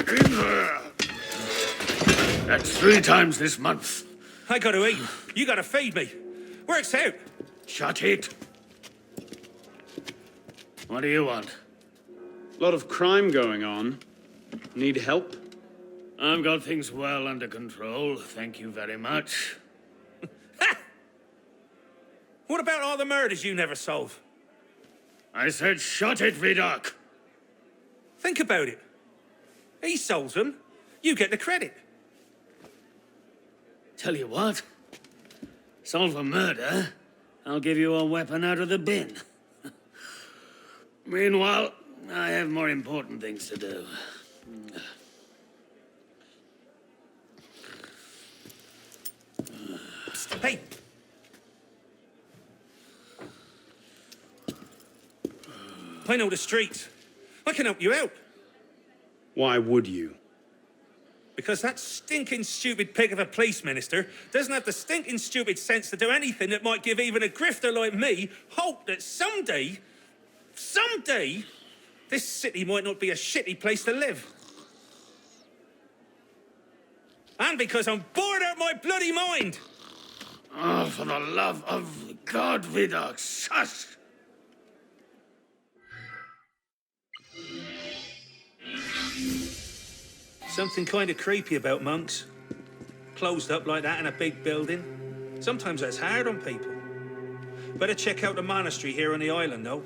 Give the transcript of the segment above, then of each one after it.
In there! That's 3 times this month. I gotta eat. You gotta feed me. Works out. Shut it. What do you want? A lot of crime going on. Need help? I've got things well under control, thank you very much. What about all the murders you never solve? I said shut it, Vidoc! Think about it. He solves them. You get the credit. Tell you what. Solve a murder, I'll give you a weapon out of the bin. Meanwhile, I have more important things to do. Hey! I know the streets. I can help you out. Why would you? Because that stinking stupid pig of a police minister doesn't have the stinking stupid sense to do anything that might give even a grifter like me hope that someday, this city might not be a shitty place to live. And because I'm bored out my bloody mind. Oh, for the love of God, Vidoc, shush! Something kind of creepy about monks. Closed up like that in a big building. Sometimes that's hard on people. Better check out the monastery here on the island, though.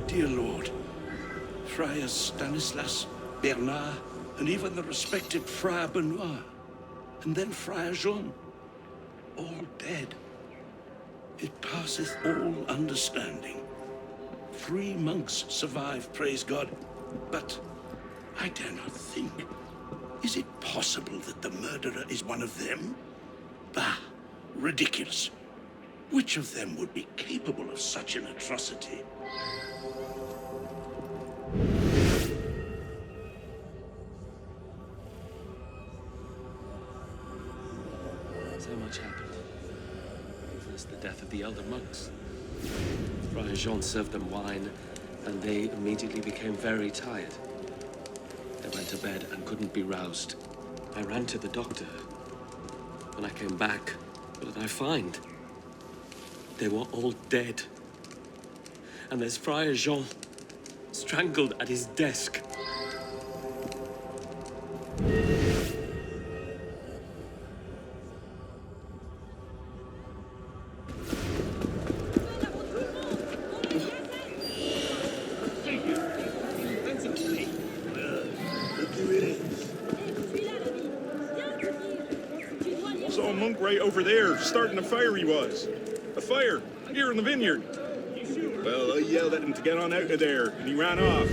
Dear Lord, Friars Stanislas, Bernard, and even the respected Friar Benoit, and then Friar Jean, all dead. It passeth all understanding. 3 monks survived, praise God, but I dare not think. Is it possible that the murderer is one of them? Bah, ridiculous. Which of them would be capable of such an atrocity? So much happened. First, the death of the elder monks. Friar Jean served them wine, and they immediately became very tired. They went to bed and couldn't be roused. I ran to the doctor. When I came back, what did I find? They were all dead. And there's Friar Jean, strangled at his desk. Saw a monk right over there, starting a fire he was. A fire, here in the vineyard. Well, I yelled at him to get on out of there, and he ran off.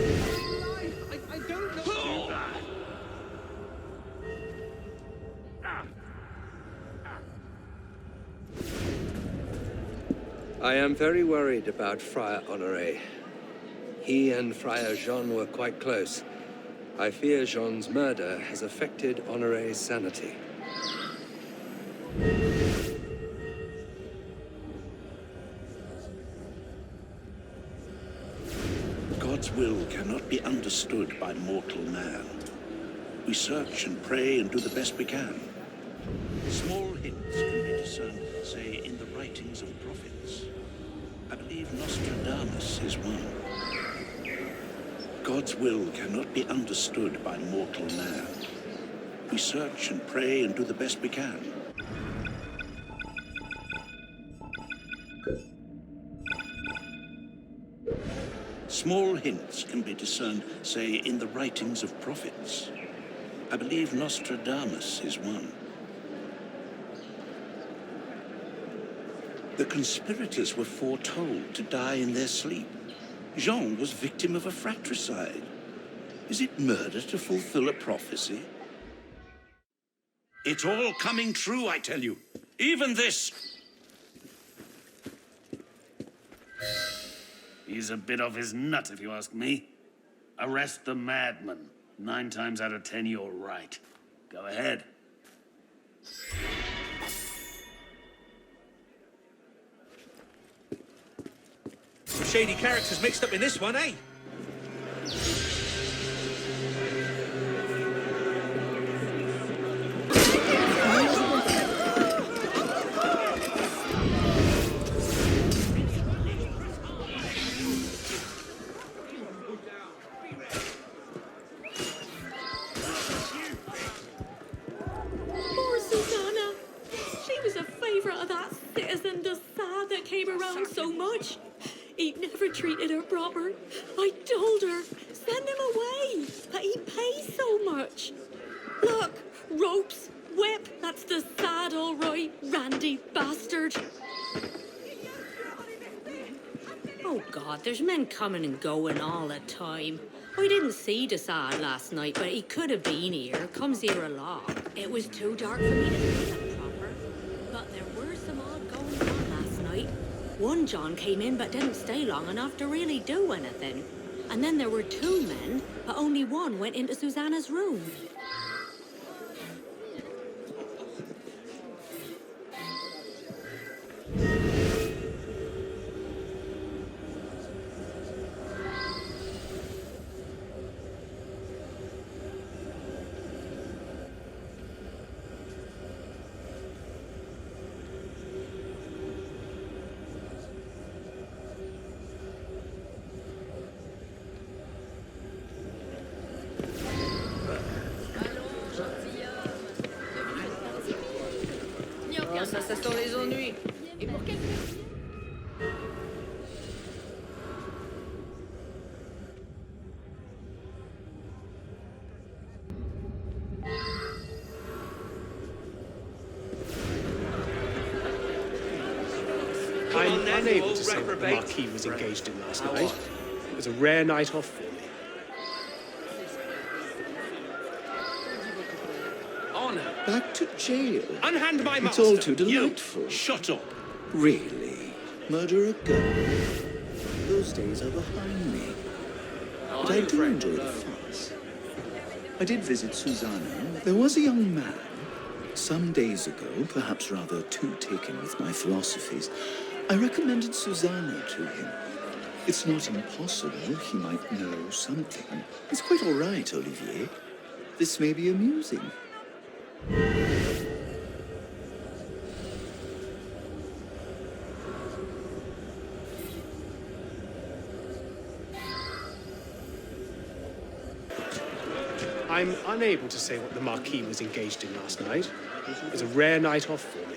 I don't know. I am very worried about Friar Honoré. He and Friar Jean were quite close. I fear Jean's murder has affected Honoré's sanity. God's will cannot be understood by mortal man. We search and pray and do the best we can. Small hints can be discerned, say, in the writings of prophets. I believe Nostradamus is one. God's will cannot be understood by mortal man. We search and pray and do the best we can. Small hints can be discerned, say, in the writings of prophets. I believe Nostradamus is one. The conspirators were foretold to die in their sleep. Jean was victim of a fratricide. Is it murder to fulfill a prophecy? It's all coming true, I tell you. Even this. He's a bit off his nut, if you ask me. Arrest the madman. 9 times out of 10, you're right. Go ahead. Some shady characters mixed up in this one, eh? Poor Susanna. She was a favourite of that citizen de Sade that came around so much. He never treated her proper. I told her, send him away, but he pays so much. Look, ropes, whip, that's the Sade all right, randy bastard. Oh God, there's men coming and going all the time. I didn't see de Sade last night, but he could have been here. Comes here a lot. It was too dark for me to see him proper. But there were some odd goings on last night. One John came in but didn't stay long enough to really do anything. And then there were 2 men, but only one went into Susanna's room. Ça sent les ennuis. Et pour quel... I'm unable to say what the Marquis was engaged in last night. It was a rare night off for me. Back to jail. Unhand my master! It's all too delightful. You, shut up. Really? Murder a girl? Those days are behind me. But I do enjoy the farce. I did visit Susanna. There was a young man, some days ago, perhaps rather too taken with my philosophies. I recommended Susanna to him. It's not impossible he might know something. It's quite all right, Olivier. This may be amusing. I'm unable to say what the Marquis was engaged in last night. It was a rare night off for me.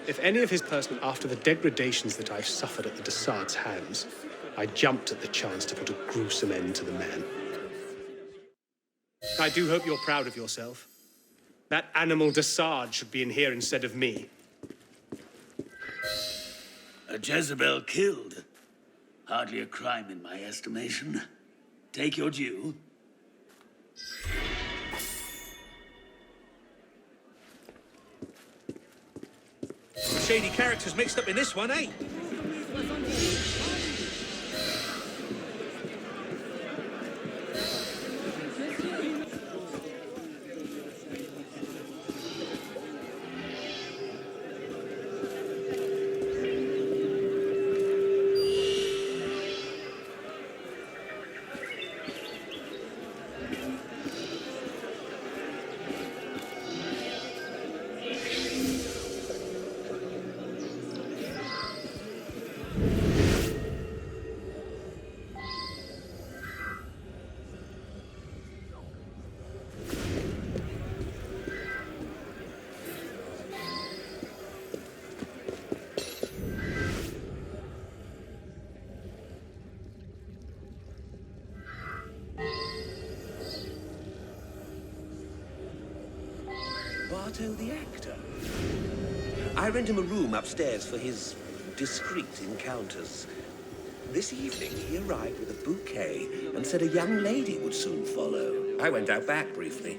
If any of his person, after the degradations that I've suffered at the de Sade's hands, I jumped at the chance to put a gruesome end to the man. I do hope you're proud of yourself. That animal de Sade should be in here instead of me. A Jezebel killed. Hardly a crime in my estimation. Take your due. Shady characters mixed up in this one, eh? Barto the actor. I rent him a room upstairs for his discreet encounters. This evening, he arrived with a bouquet and said a young lady would soon follow. I went out back briefly.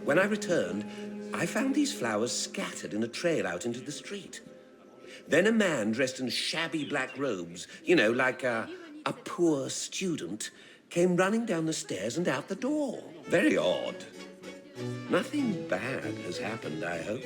When I returned, I found these flowers scattered in a trail out into the street. Then a man dressed in shabby black robes, you know, like a poor student, came running down the stairs and out the door. Very odd. Nothing bad has happened, I hope.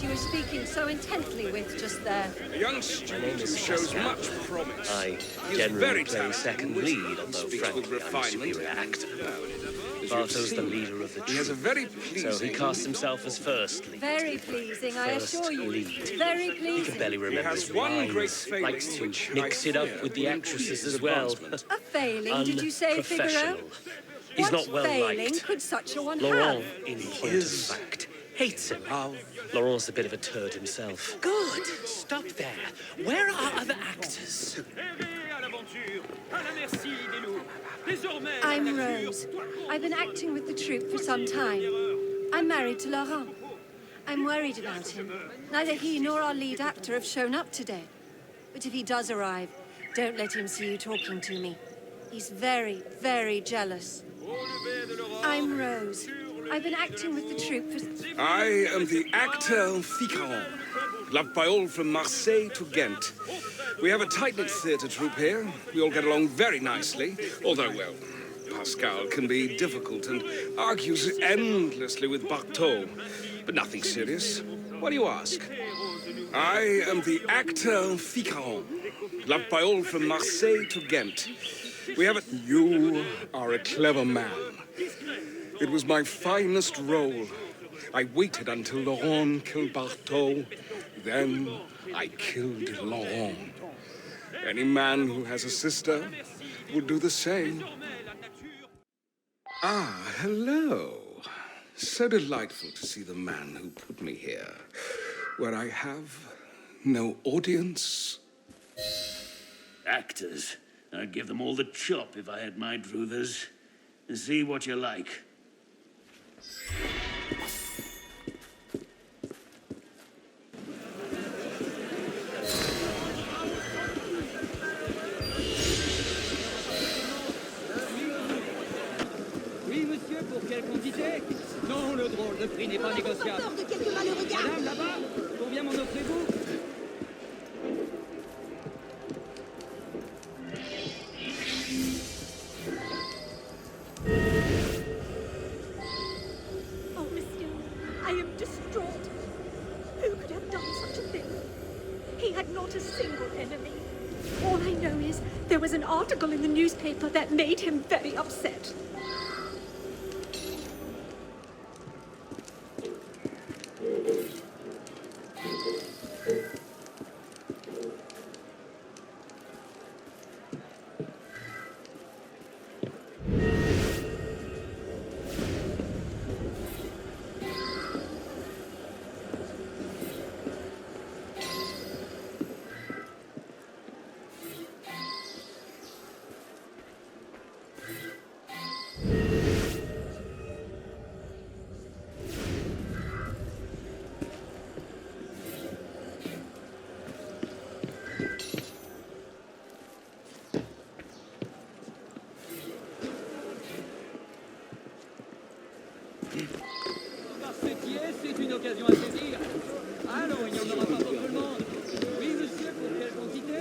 You were speaking so intently with just there. A young student who shows much promise. I He is generally very play talented second and lead, although speaks with frankly I'm a refinement. superior actor. As you've Barto's the seen, leader of the He has a troupe, very pleasing... so he casts himself as first lead. Very pleasing, I First assure you. lead. Very He can pleasing. barely remember has his one lines. great failing Likes to which mix I it up fear with the will actresses impede as well. advancement. A failing, did you say, Figaro? Unprofessional. He's What not well failing liked. could such a one Laurent, have? in point of fact, hates him. Laurent's a bit of a turd himself. Good. Stop there. Where are other actors? I'm Rose. I've been acting with the troupe for some time. I'm married to Laurent. I'm worried about him. Neither he nor our lead actor have shown up today. But if he does arrive, don't let him see you talking to me. He's very, very jealous. I'm Rose. I've been acting with the troupe for... I am the actor Ficaron, loved by all from Marseille to Ghent. We have a tight-knit theatre troupe here. We all get along very nicely, although, well, Pascal can be difficult and argues endlessly with Barto. But nothing serious. What do you ask? I am the actor Ficaron, loved by all from Marseille to Ghent. We have a... You are a clever man. It was my finest role. I waited until Laurent killed Barto. Then I killed Laurent. Any man who has a sister would do the same. Ah, hello. So delightful to see the man who put me here, where I have no audience. Actors. I'd give them all the chop if I had my druthers. See what you like. Oui, monsieur, pour quelle quantité? Non, le drôle de prix n'est pas négociable. De quelques malheureux gars. Madame, là-bas, combien m'en offrez-vous? Oh, monsieur, I am distraught. Who could have done such a thing? He had not a single enemy. All I know is there was an article in the newspaper that made him very upset. Marseille, c'est une occasion à saisir. Alors, il n'y en aura pas pour tout le monde. Oui, monsieur, pour quelle quantité?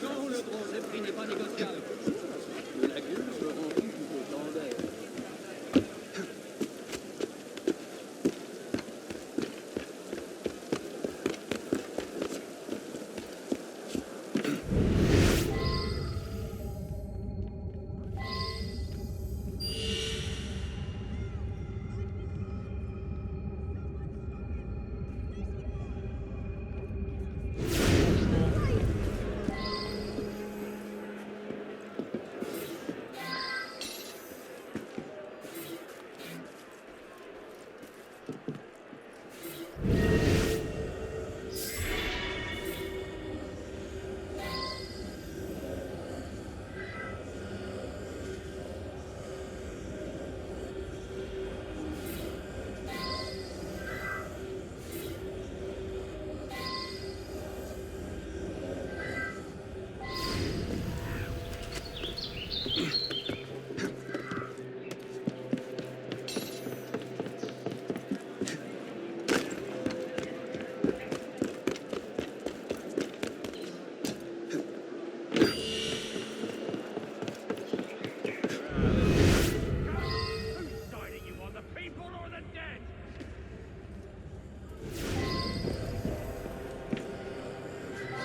Non, le drôle, le prix n'est pas négociable. La gueule se remplit tout autant d'air.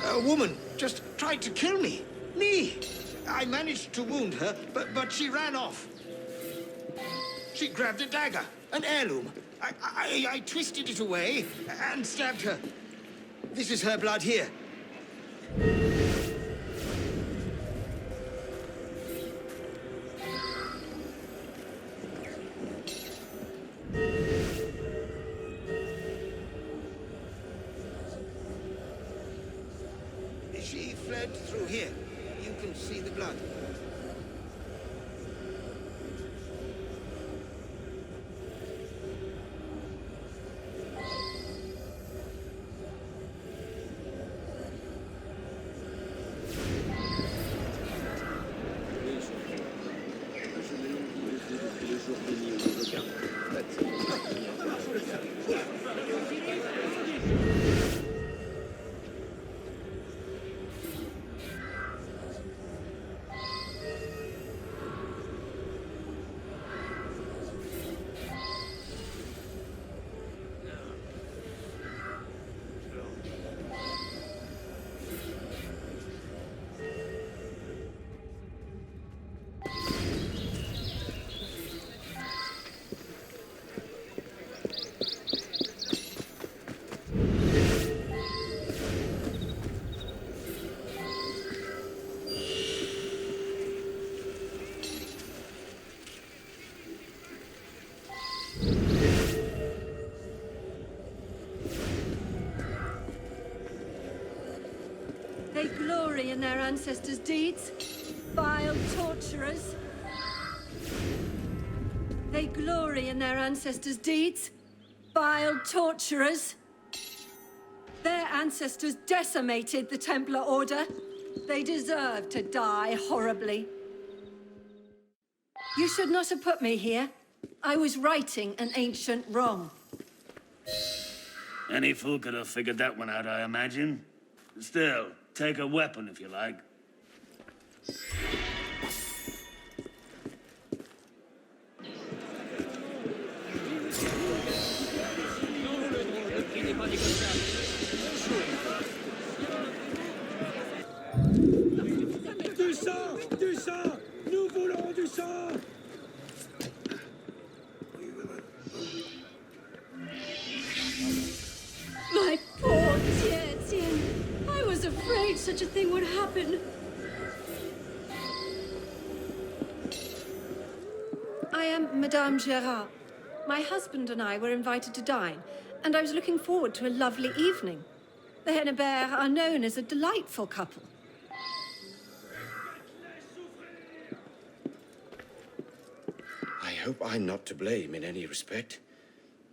A woman just tried to kill me. Me! I managed to wound her, but she ran off. She grabbed a dagger, an heirloom. I twisted it away and stabbed her. This is her blood here. She fled through here. You can see the blood. They glory in their ancestors' deeds, vile torturers. They glory in their ancestors' deeds, vile torturers. Their ancestors decimated the Templar Order. They deserve to die horribly. You should not have put me here. I was righting an ancient wrong. Any fool could have figured that one out, I imagine. Still, take a weapon if you like. Du sang! Du sang! Nous voulons du sang! My poor dear Tien. I was afraid such a thing would happen. I am Madame Gérard. My husband and I were invited to dine, and I was looking forward to a lovely evening. The Hennebert are known as a delightful couple. I hope I'm not to blame in any respect.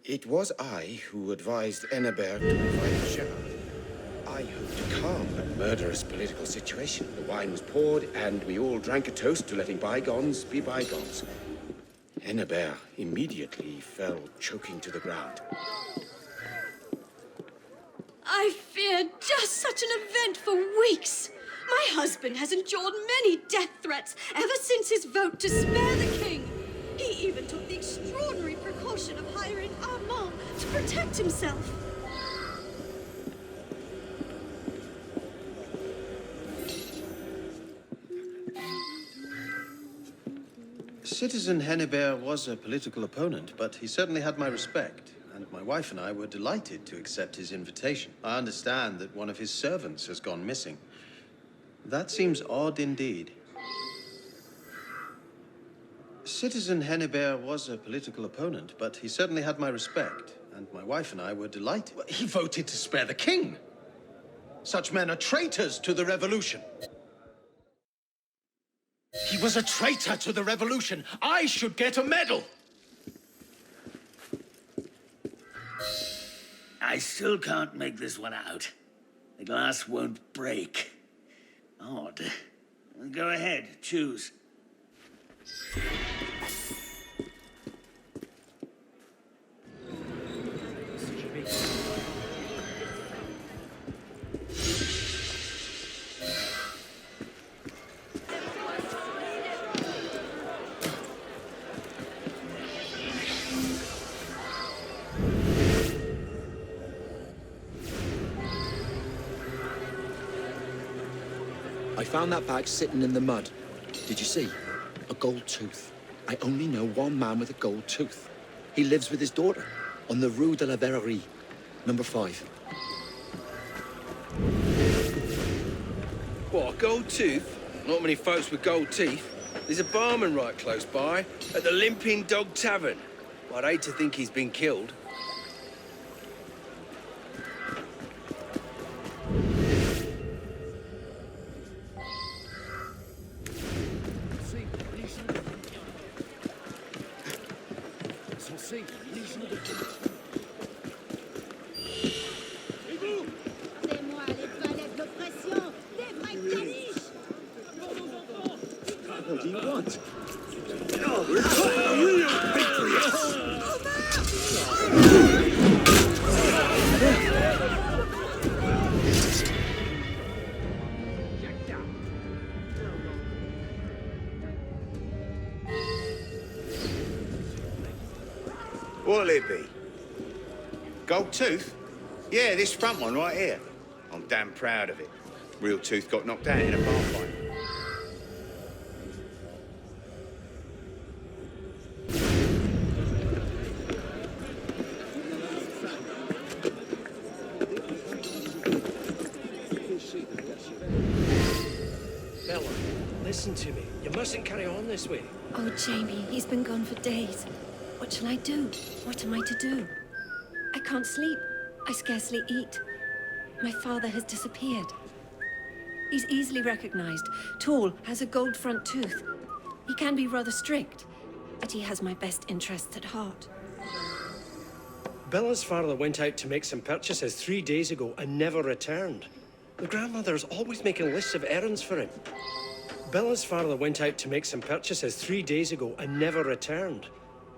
It was I who advised Hennebert to invite Gerard. I hoped to calm a murderous political situation. The wine was poured, and we all drank a toast to letting bygones be bygones. Hennebert immediately fell choking to the ground. I feared just such an event for weeks. My husband has endured many death threats ever since his vote to spare the king. He even took the extraordinary precaution of hiring Armand to protect himself. Citizen Hennebert was a political opponent, but he certainly had my respect, and my wife and I were delighted to accept his invitation. I understand that one of his servants has gone missing. That seems odd indeed. Citizen Hennebert was a political opponent, but he certainly had my respect, and my wife and I were delighted. He voted to spare the king. Such men are traitors to the revolution. He was a traitor to the revolution. I should get a medal. I still can't make this one out. The glass won't break. Odd. Go ahead, choose. I found that bag sitting in the mud. Did you see? A gold tooth. I only know one man with a gold tooth. He lives with his daughter on the Rue de la Verrerie, number 5. What, a gold tooth? Not many folks with gold teeth. There's a barman right close by, at the Limping Dog Tavern. I'd hate to think he's been killed. What do you want? What'll it be? Gold tooth? Yeah, this front one right here. I'm damn proud of it. Real tooth got knocked out in a bar fight. Bella, listen to me. You mustn't carry on this way. Oh, Jamie, he's been gone for days. What shall I do? What am I to do? I can't sleep. I scarcely eat. My father has disappeared. He's easily recognized. Tall, has a gold front tooth. He can be rather strict, but he has my best interests at heart. Bella's father went out to make some purchases 3 days ago and never returned. The grandmother's always making lists of errands for him. Bella's father went out to make some purchases 3 days ago and never returned.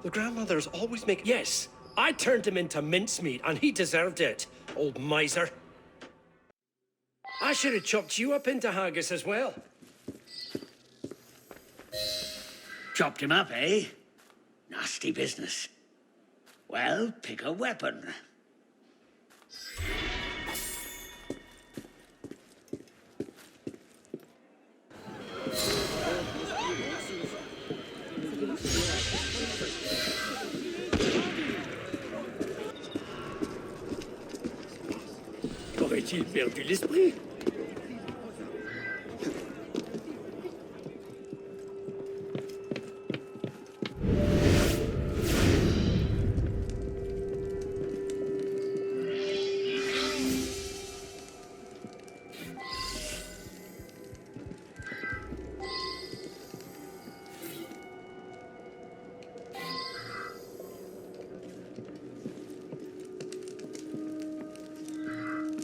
The grandmother's always making... Yes, I turned him into mincemeat and he deserved it, old miser. I should have chopped you up into haggis as well. Chopped him up, eh? Nasty business. Well, pick a weapon. Aurait-il perdu l'esprit?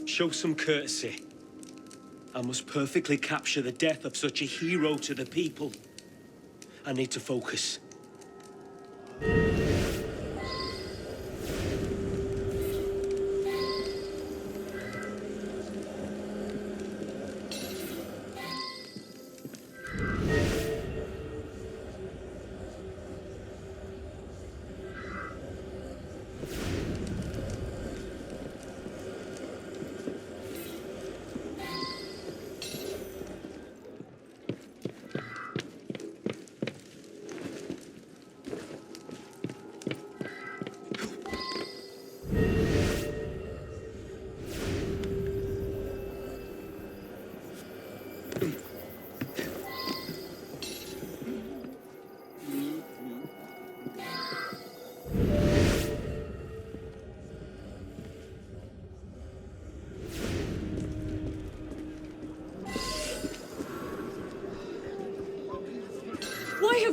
Show some courtesy. I must perfectly capture the death of such a hero to the people. I need to focus.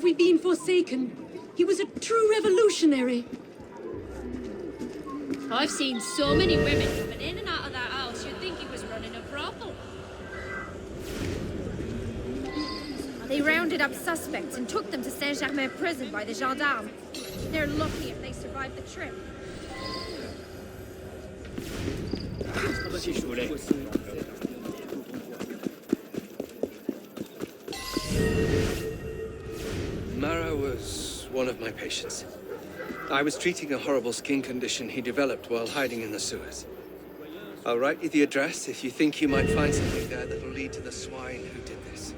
have we been forsaken? He was a true revolutionary. I've seen so many women coming in and out of that house, you'd think he was running a brothel. They rounded up suspects and took them to Saint-Germain prison by the gendarmes. They're lucky if they survive the trip. Marat was one of my patients. I was treating a horrible skin condition he developed while hiding in the sewers. I'll write you the address if you think you might find something there that'll lead to the swine who did this.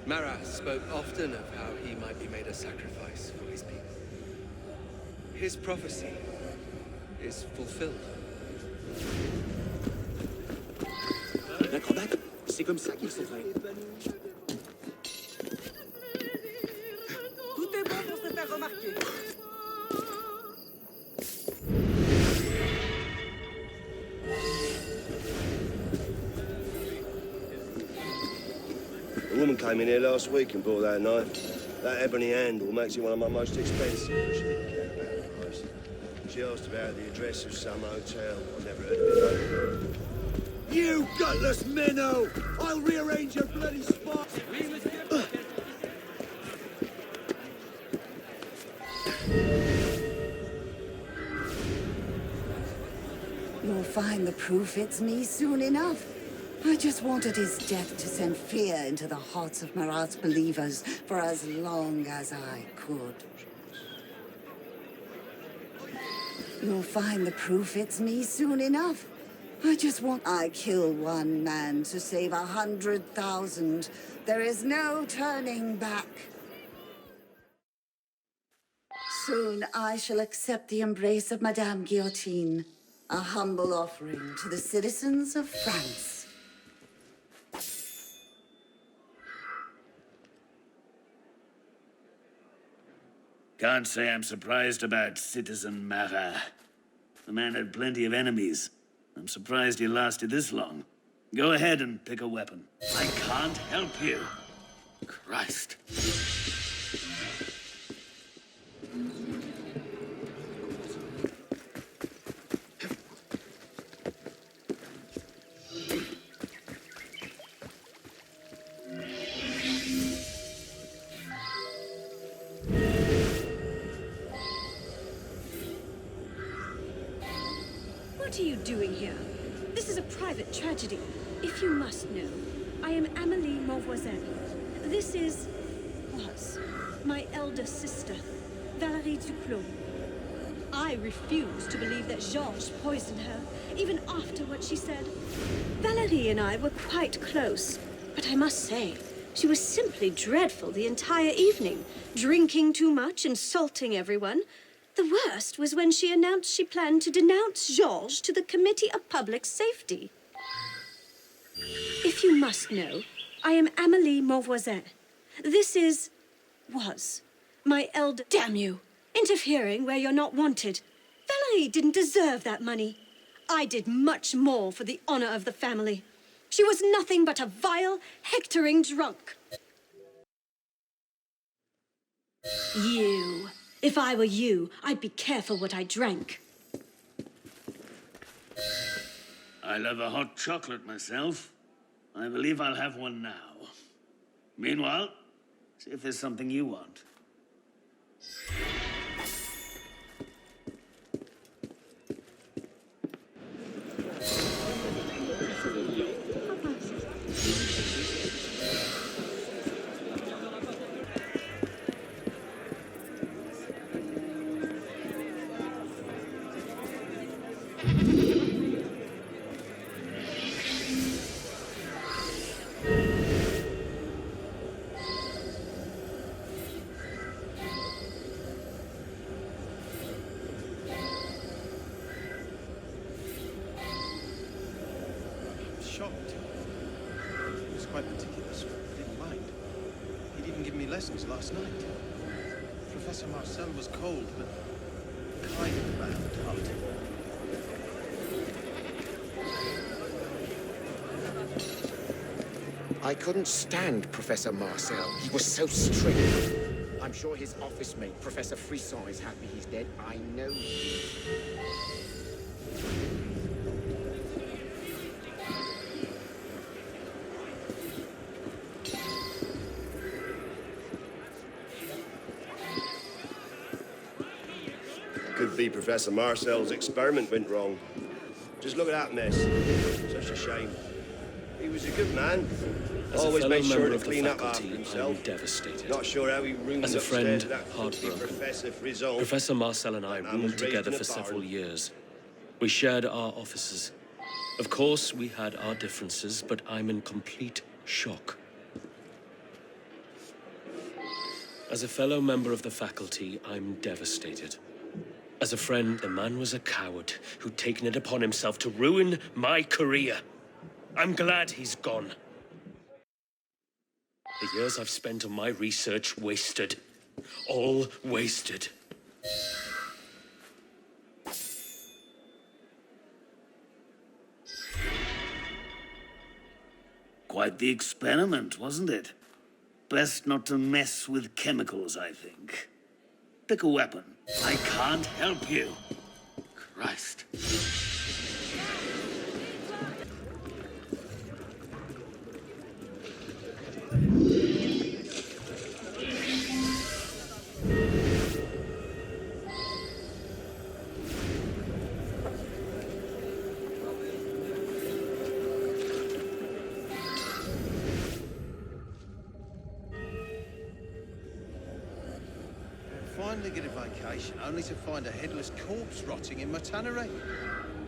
Marat spoke often of how he might be made a sacrifice for his people. His prophecy is fulfilled. L'acrobate, c'est comme ça qu'il faut faire. Tout est bon pour se faire remarquer. A woman came in here last week and bought that knife. That ebony handle makes it one of my most expensive. She asked about the address of some hotel. I've never heard of it. You gutless minnow! I'll rearrange your bloody spot! You'll find the proof it's me soon enough. I just wanted his death to send fear into the hearts of Marat's believers for as long as I could. You'll find the proof it's me soon enough. I kill one man to save 100,000. There is no turning back. Soon I shall accept the embrace of Madame Guillotine, a humble offering to the citizens of France. Can't say I'm surprised about Citizen Marat. The man had plenty of enemies. I'm surprised he lasted this long. Go ahead and pick a weapon. I can't help you. Christ. What are you doing here? This is a private tragedy. If you must know, I am Amélie Mauvoisin. This was my elder sister, Valérie Duclos. I refuse to believe that Georges poisoned her, even after what she said. Valérie and I were quite close, but I must say, she was simply dreadful the entire evening, drinking too much, insulting everyone. The worst was when she announced she planned to denounce Georges to the Committee of Public Safety. If you must know, I am Amélie Mauvoisin. This was my elder... Damn you! Interfering where you're not wanted. Valérie didn't deserve that money. I did much more for the honor of the family. She was nothing but a vile, hectoring drunk. You... If I were you, I'd be careful what I drank. I love a hot chocolate myself. I believe I'll have one now. Meanwhile, see if there's something you want. Shocked. He was quite meticulous. I didn't mind. He'd even given me lessons last night. Professor Marcel was cold, but kind and hearted. I couldn't stand Professor Marcel. He was so strict. I'm I'm sure his office mate, Professor Frisson, is happy he's dead. I know he is. Could be Professor Marcel's experiment went wrong. Just look at that mess. Such a shame. He was a good man. As Always a made fellow sure member to of the clean up after faculty, himself. I'm devastated. Not sure how he roomed As a upstairs friend, with that filthy heartbroken. Professor Frisson. Professor Marcel and I Man was roomed raised together in a for several barn. years. We shared our offices. Of course, we had our differences, but I'm in complete shock. As a fellow member of the faculty, I'm devastated. As a friend, the man was a coward who'd taken it upon himself to ruin my career. I'm glad he's gone. The years I've spent on my research wasted. All wasted. Quite the experiment, wasn't it? Best not to mess with chemicals, I think. Pick a weapon. I can't help you. Christ. Finally get a vacation, only to find a headless corpse rotting in my tannery.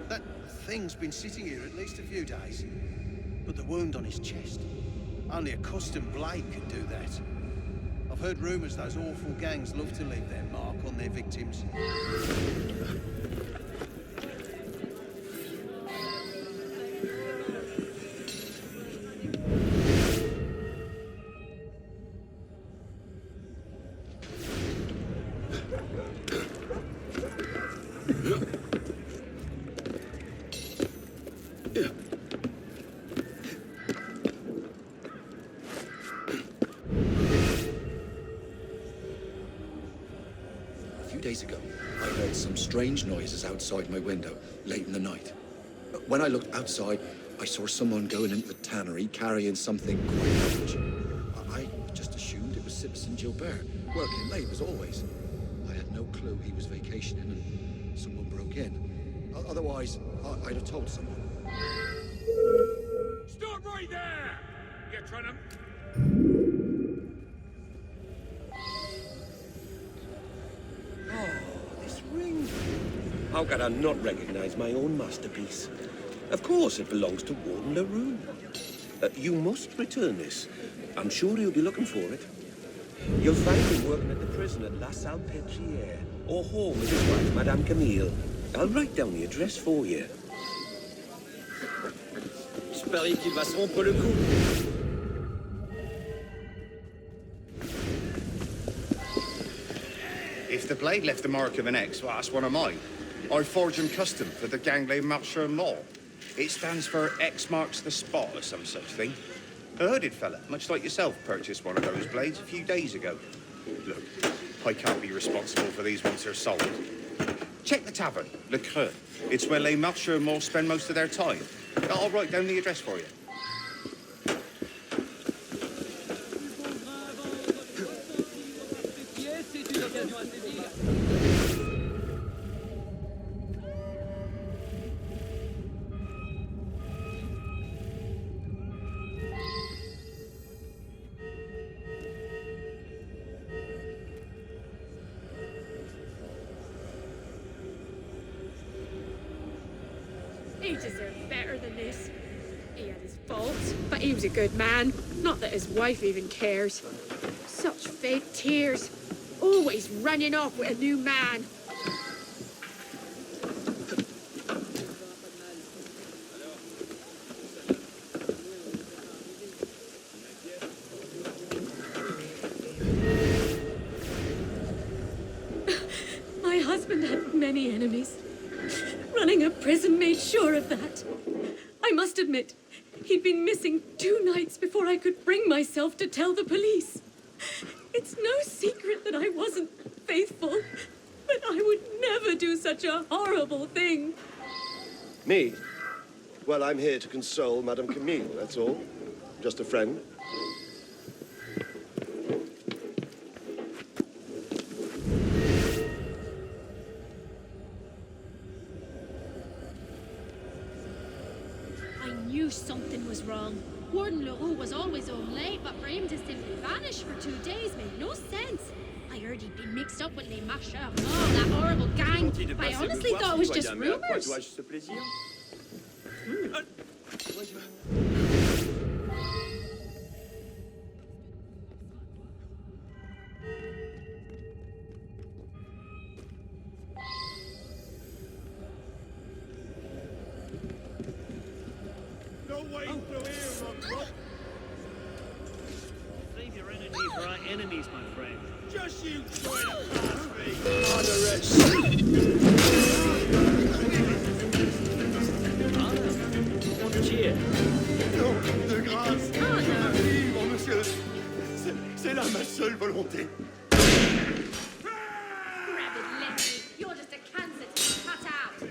That thing's been sitting here at least a few days. But the wound on his chest, only a custom blade could do that. I've heard rumors those awful gangs love to leave their mark on their victims. A few days ago, I heard some strange noises outside my window, late in the night. When I looked outside, I saw someone going into the tannery carrying something quite large. I just assumed it was Citizen Gilbert, working late as always. I had no clue he was vacationing and someone broke in. Otherwise, I'd have told someone. Stop right there! You're trying to... This ring. How could I not recognize my own masterpiece? Of course, it belongs to Warden LaRue. You must return this. I'm sure he'll be looking for it. You'll find him working at the prison at La Salpêtrière, or home with his wife, Madame Camille. I'll write down the address for you. Je parie qu'il va se rompre le cou. If the blade left the mark of an X, well, that's one of mine. I forge them custom for the Gangley Marcher Law. It stands for X marks the spot or some such thing. A hooded fella, much like yourself, purchased one of those blades a few days ago. Look, I can't be responsible for these once they're sold. Check the tavern, Le Creux. It's where les marcheurs more spend most of their time. I'll write down the address for you. He deserved better than this. He had his faults, but he was a good man. Not that his wife even cares. Such fake tears. Always running off with a new man. My husband had many enemies. Running a prison made sure of that. I must admit, he'd been missing 2 nights before I could bring myself to tell the police. It's no secret that I wasn't faithful, but I would never do such a horrible thing. Me? Well, I'm here to console Madame Camille, that's all. Just a friend. I knew something was wrong. Warden Leroux was always home late, but for him to simply vanish for 2 days made no sense. I heard he'd been mixed up with Les Marcheurs. Oh, that horrible gang. I honestly thought it was just rumors. No way through here, Rob. Save your energy for our enemies, my friend. Just you try to pass me. Cheer. Non, de grâce. Je veux vivre, monsieur. C'est là ma seule volonté. Grab it, Leslie. You're just a cancer to be cut out.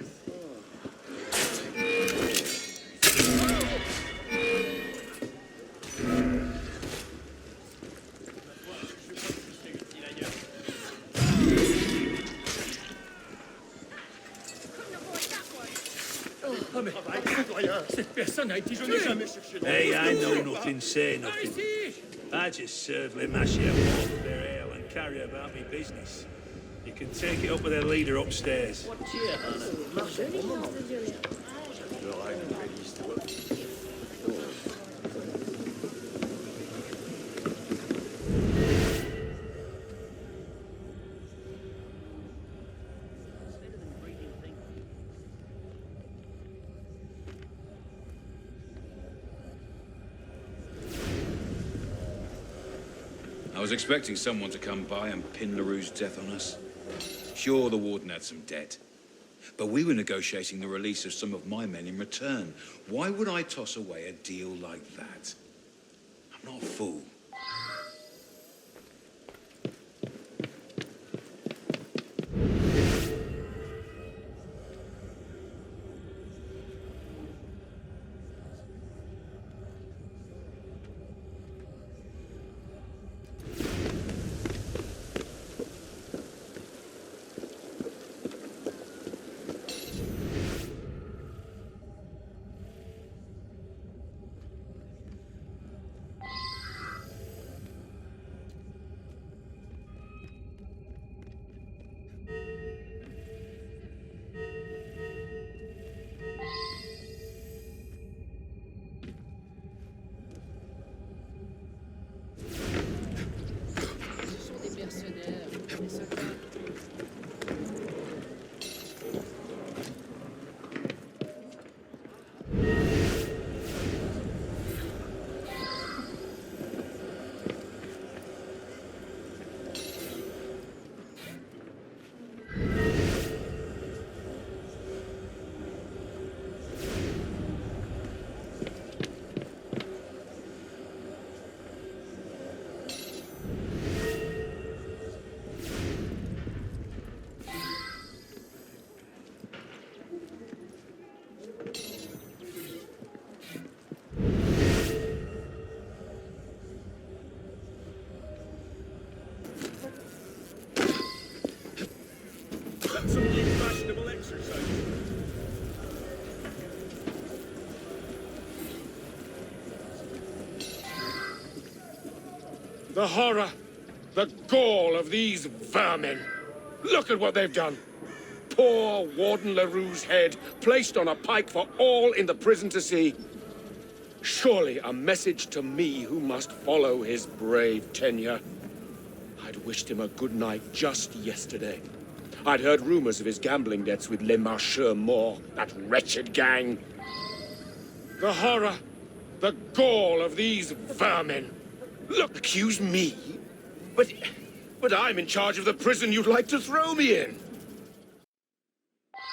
Cette personne a été tuée. Hey, I know nothing, say nothing. I just serve Les Marcheurs water their ale and carry about me business. You can take it up with their leader upstairs. I was expecting someone to come by and pin LaRue's death on us. Sure, the warden had some debt. But we were negotiating the release of some of my men in return. Why would I toss away a deal like that? I'm not a fool. That's some new fashionable exercise. The horror, the gall of these vermin. Look at what they've done. Poor Warden LaRue's head placed on a pike for all in the prison to see. Surely a message to me who must follow his brave tenure. I'd wished him a good night just yesterday. I'd heard rumors of his gambling debts with Les Marcheurs Morts, that wretched gang. The horror, the gall of these vermin. Look, accuse me? But I'm in charge of the prison you'd like to throw me in.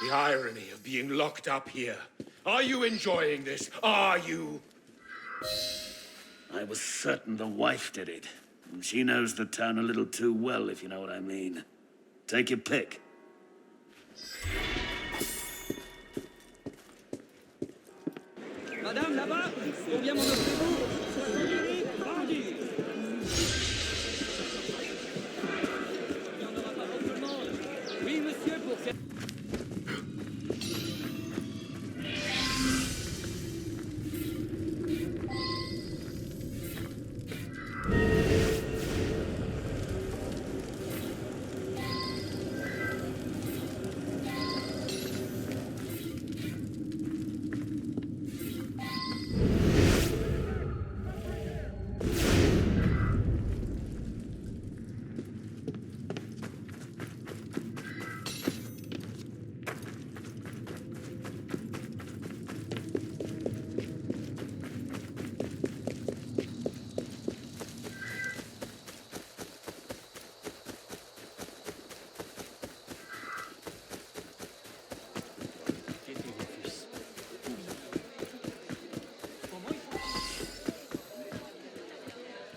The irony of being locked up here. Are you enjoying this? Are you? I was certain the wife did it. She knows the town a little too well, if you know what I mean. Take your pick. Madame, là-bas, on vient m'en offrir. Oui, monsieur, pour faire...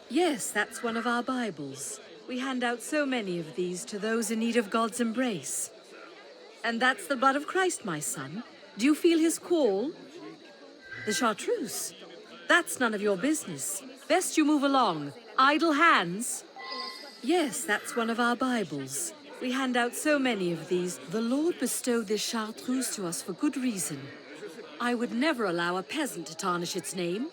Yes, that's one of our Bibles. We hand out so many of these to those in need of God's embrace. And that's the blood of Christ, my son. Do you feel his call? The chartreuse? That's none of your business. Best you move along. Idle hands. Yes, that's one of our Bibles. We hand out so many of these. The Lord bestowed this chartreuse to us for good reason. I would never allow a peasant to tarnish its name.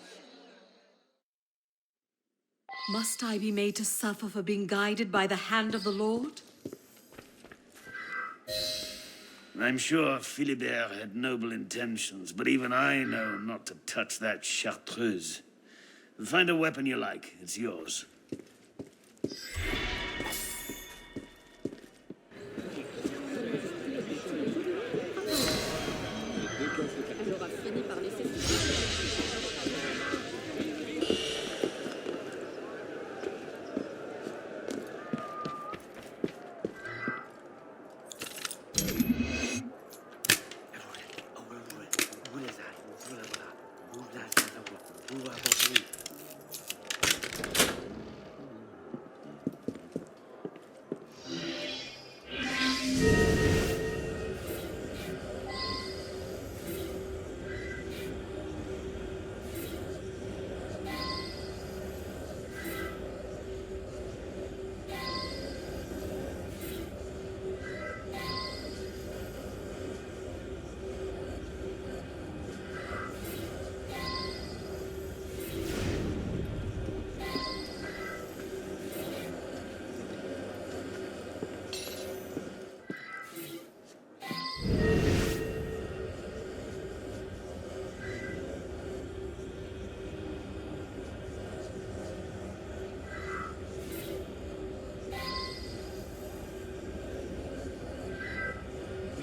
Must I be made to suffer for being guided by the hand of the Lord? I'm sure Philibert had noble intentions, but even I know not to touch that chartreuse. Find a weapon you like. It's yours.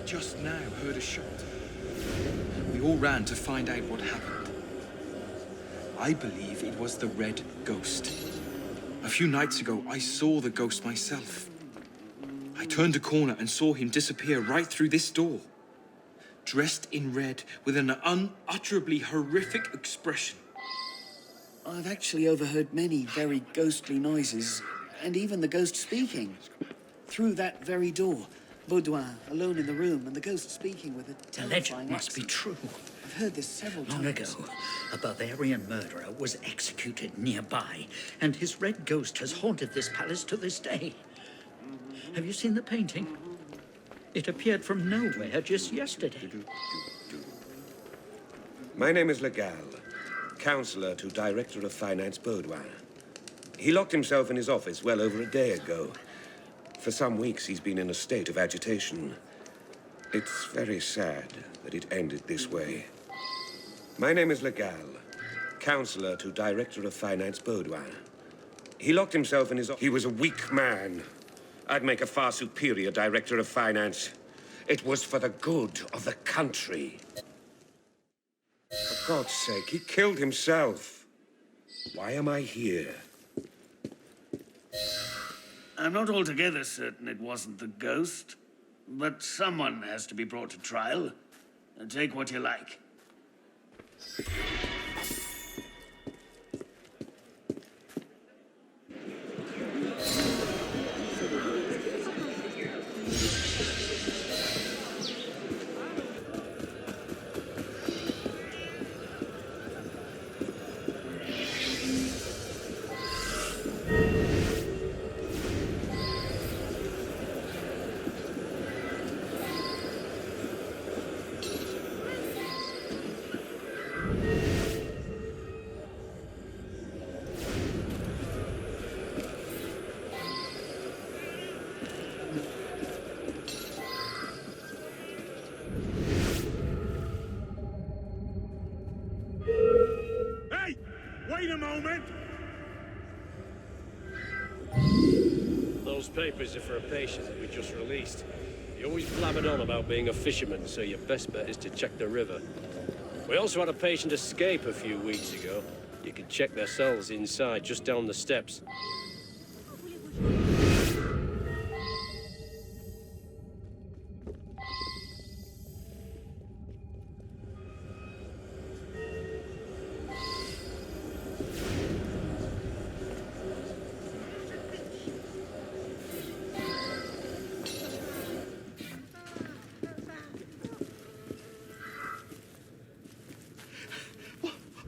Just now heard a shot. We all ran to find out what happened. I believe it was the Red Ghost. A few nights ago, I saw the ghost myself. I turned a corner and saw him disappear right through this door. Dressed in red with an unutterably horrific expression. I've actually overheard many very ghostly noises, and even the ghost speaking. Through that very door. Baudouin, alone in the room, and the ghost speaking with a The terrifying legend must be accent. true. I've heard this several Long times. ago, a Bavarian murderer was executed nearby, and his red ghost has haunted this palace to this day. Have you seen the painting? It appeared from nowhere just yesterday. My name is Legal, counselor to Director of Finance Baudouin. He locked himself in his office well over a day ago. For some weeks, he's been in a state of agitation. It's very sad that it ended this way. My name is Legal, counselor to Director of Finance Baudouin. He locked himself in his office. He was a weak man. I'd make a far superior Director of Finance. It was for the good of the country. For God's sake, he killed himself. Why am I here? I'm not altogether certain it wasn't the ghost, but someone has to be brought to trial. Take what you like. Wait a moment! Those papers are for a patient that we just released. He always blabbered on about being a fisherman, so your best bet is to check the river. We also had a patient escape a few weeks ago. You can check their cells inside, just down the steps.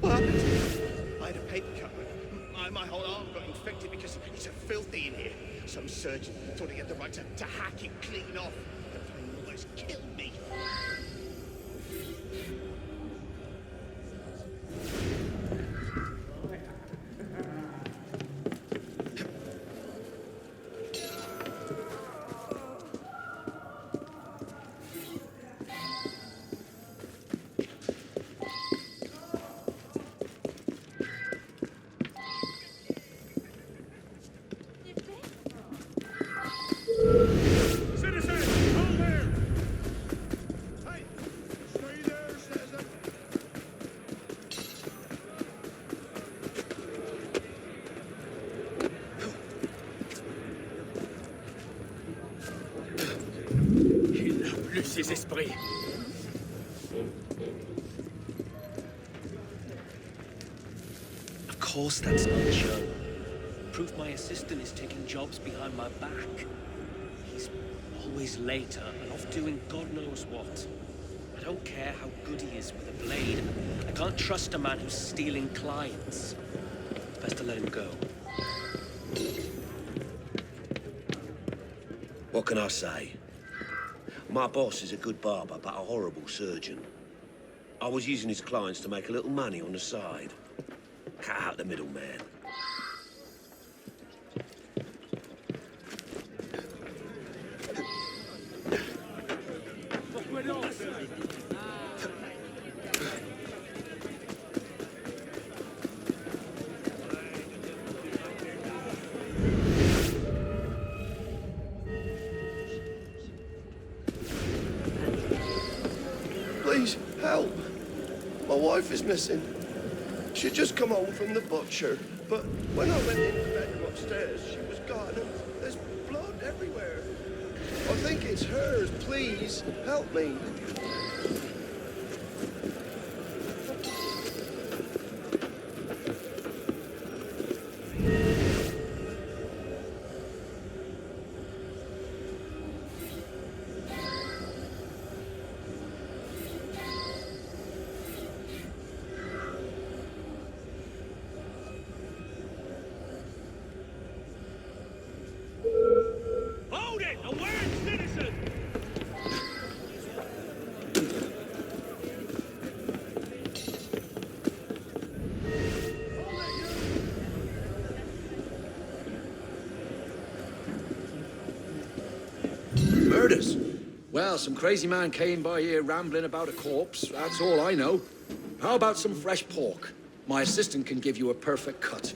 What happened? I had a paper cut. My whole arm got infected because it's so filthy in here. Some surgeon thought he had the right to hack it clean off. The pain almost killed me. Ces esprits. Of course that's not Joe. Proof my assistant is taking jobs behind my back. He's always later and off doing God knows what. I don't care how good he is with a blade. I can't trust a man who's stealing clients. It's best to let him go. What can I say? My boss is a good barber, but a horrible surgeon. I was using his clients to make a little money on the side. Cut out the middleman. Please, help. My wife is missing. She'd just come home from the butcher, but when I went into the bedroom upstairs, she was gone and there's blood everywhere. I think it's hers. Please, help me. Hold it! A word, citizen! Murders? Well, some crazy man came by here rambling about a corpse. That's all I know. How about some fresh pork? My assistant can give you a perfect cut.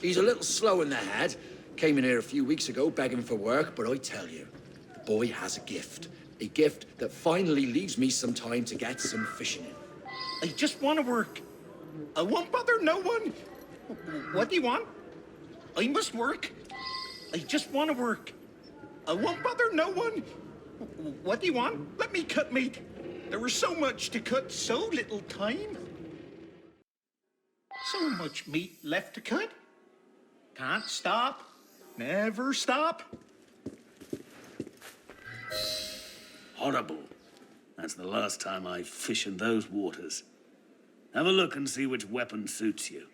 He's a little slow in the head. Came in here a few weeks ago begging for work, but I tell you, the boy has a gift. A gift that finally leaves me some time to get some fishing in. I just want to work. I won't bother no one. What do you want? I must work. I just want to work. I won't bother no one. What do you want? Let me cut meat. There was so much to cut, so little time. So much meat left to cut. Can't stop. Never stop. Horrible. That's the last time I fish in those waters. Have a look and see which weapon suits you.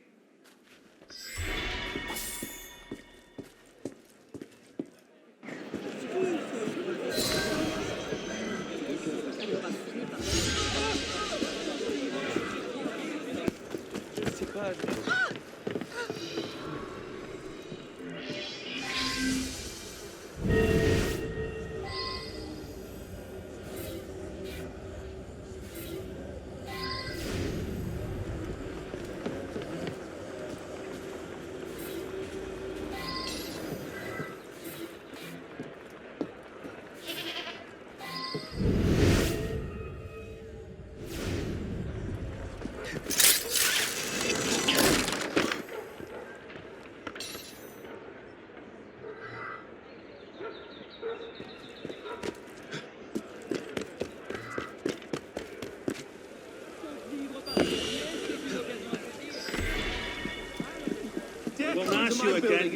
Won't ask you again.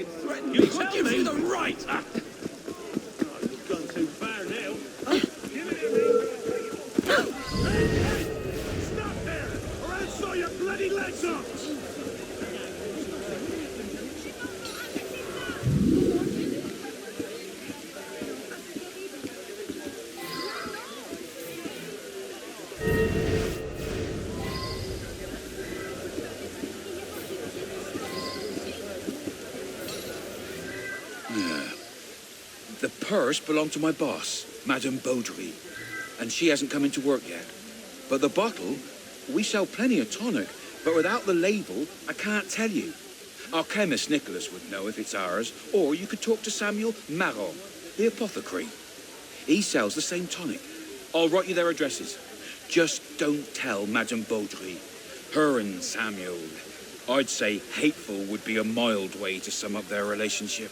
You tell give you the right! You've gone too far now. Give it here. Stop there, or I'll saw your bloody legs off! The purse belonged to my boss, Madame Beaudry, and she hasn't come into work yet. But the bottle, we sell plenty of tonic, but without the label, I can't tell you. Our chemist Nicholas would know if it's ours, or you could talk to Samuel Marron, the apothecary. He sells the same tonic. I'll write you their addresses. Just don't tell Madame Beaudry. Her and Samuel, I'd say hateful would be a mild way to sum up their relationship.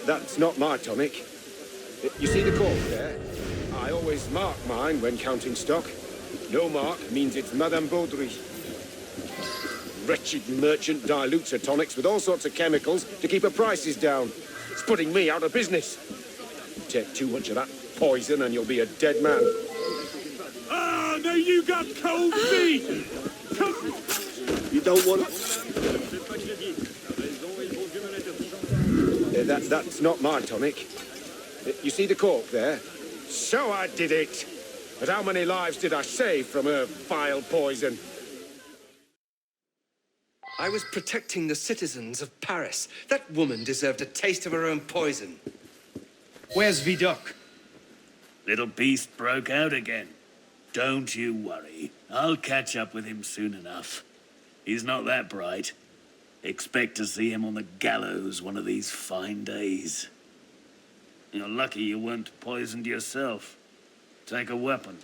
That's not my tonic. You see the cork there? I always mark mine when counting stock. No mark means it's Madame Beaudry. Wretched merchant dilutes her tonics with all sorts of chemicals to keep her prices down. It's putting me out of business. Take too much of that poison and you'll be a dead man. Ah, now you got cold feet! You don't want to... That's not my tonic. You see the cork there? So I did it! But how many lives did I save from her vile poison? I was protecting the citizens of Paris. That woman deserved a taste of her own poison. Where's Vidocq? Little beast broke out again. Don't you worry. I'll catch up with him soon enough. He's not that bright. Expect to see him on the gallows one of these fine days. You're lucky you weren't poisoned yourself. Take a weapon.